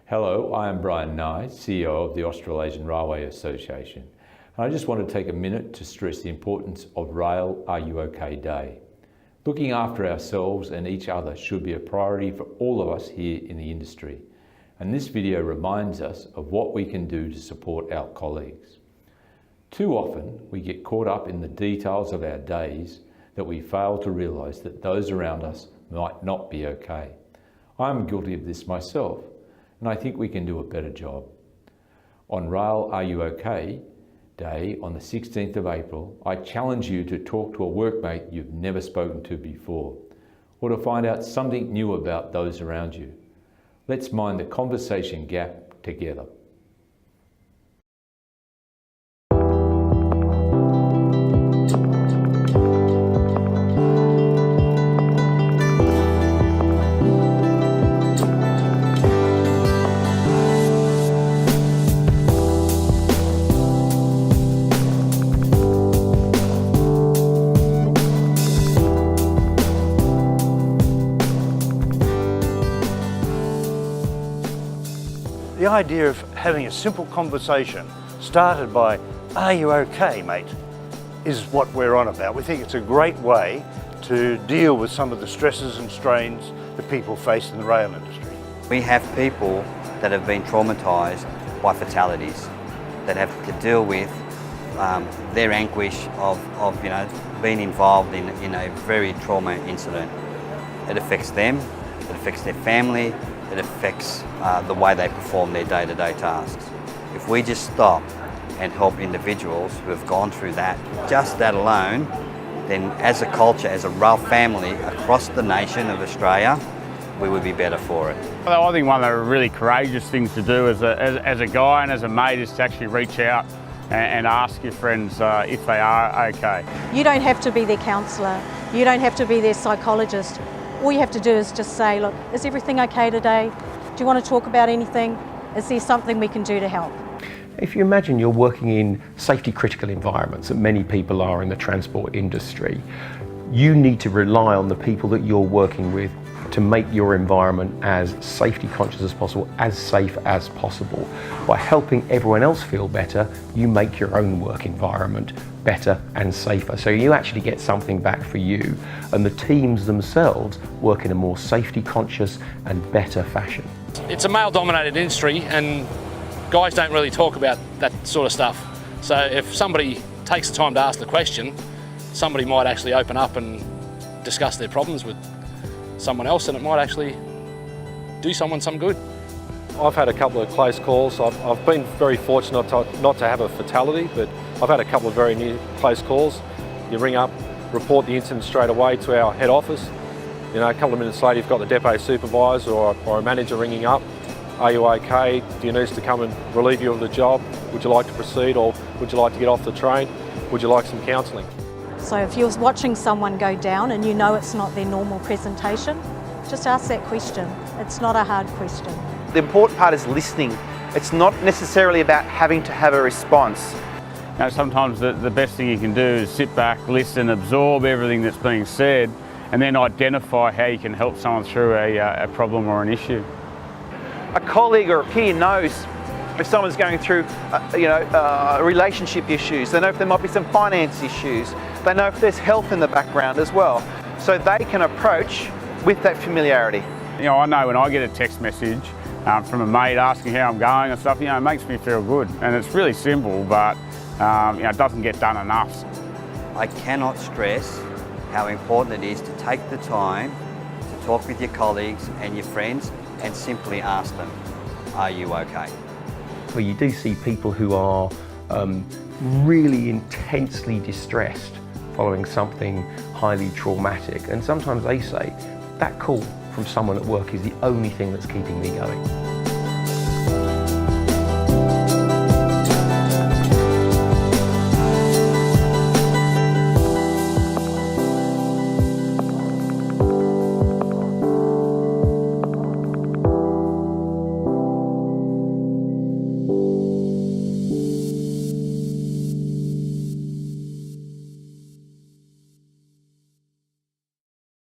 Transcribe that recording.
Hello, I am Brian Nye, CEO of the Australasian Railway Association. And I just want to take a minute to stress the importance of Rail RUOK Day. Looking after ourselves and each other should be a priority for all of us here in the industry. And this video reminds us of what we can do to support our colleagues. Too often, we get caught up in the details of our days that we fail to realise that those around us might not be okay. I'm guilty of this myself, and I think we can do a better job. On Rail RUOK Day on the 16th of April, I challenge you to talk to a workmate you've never spoken to before, or to find out something new about those around you. Let's mind the conversation gap together. The idea of having a simple conversation started by, "Are you okay, mate?" is what we're on about. We think it's a great way to deal with some of the stresses and strains that people face in the rail industry. We have people that have been traumatised by fatalities, that have to deal with their anguish of being involved in a very trauma incident. It affects them, it affects their family, it affects the way they perform their day-to-day tasks. If we just stop and help individuals who have gone through that, just that alone, then as a culture, as a rail family across the nation of Australia, we would be better for it. I think one of the really courageous things to do as a guy and as a mate is to actually reach out and ask your friends if they are okay. You don't have to be their counsellor, you don't have to be their psychologist. All you have to do is just say, look, is everything okay today? Do you want to talk about anything? Is there something we can do to help? If you imagine you're working in safety critical environments, that many people are in the transport industry, you need to rely on the people that you're working with to make your environment as safety conscious as possible, as safe as possible. By helping everyone else feel better, you make your own work environment better and safer. So you actually get something back for you, and the teams themselves work in a more safety conscious and better fashion. It's a male-dominated industry and guys don't really talk about that sort of stuff. So if somebody takes the time to ask the question, somebody might actually open up and discuss their problems with someone else, and it might actually do someone some good. I've had a couple of close calls. I've been very fortunate not to have a fatality, but I've had a couple of very near close calls. You ring up, report the incident straight away to our head office. You know, a couple of minutes later you've got the depot supervisor or a manager ringing up. Are you okay? Do you need us to come and relieve you of the job? Would you like to proceed, or would you like to get off the train? Would you like some counselling? So if you're watching someone go down and you know it's not their normal presentation, just ask that question. It's not a hard question. The important part is listening. It's not necessarily about having to have a response. You know, sometimes the best thing you can do is sit back, listen, absorb everything that's being said, and then identify how you can help someone through a problem or an issue. A colleague or a peer knows if someone's going through relationship issues. They know if there might be some finance issues. They know if there's health in the background as well. So they can approach with that familiarity. You know, I know when I get a text message from a mate asking how I'm going and stuff, it makes me feel good. And it's really simple, but it doesn't get done enough. I cannot stress how important it is to take the time to talk with your colleagues and your friends and simply ask them, are you okay? Well, you do see people who are really intensely distressed following something highly traumatic, and sometimes they say that call from someone at work is the only thing that's keeping me going.